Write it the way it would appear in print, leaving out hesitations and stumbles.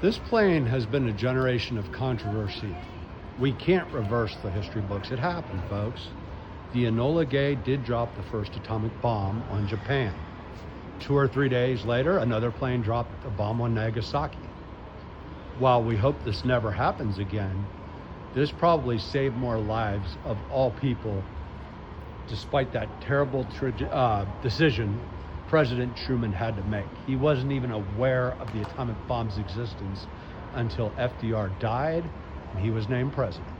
This plane has been a generation of controversy. We can't reverse the history books. It happened, folks. The Enola Gay did drop the first atomic bomb on Japan. 2 or 3 days later, another plane dropped a bomb on Nagasaki. While we hope this never happens again, this probably saved more lives of all people, despite that terrible decision President Truman had to make. He wasn't even aware of the atomic bomb's existence until FDR died and he was named president.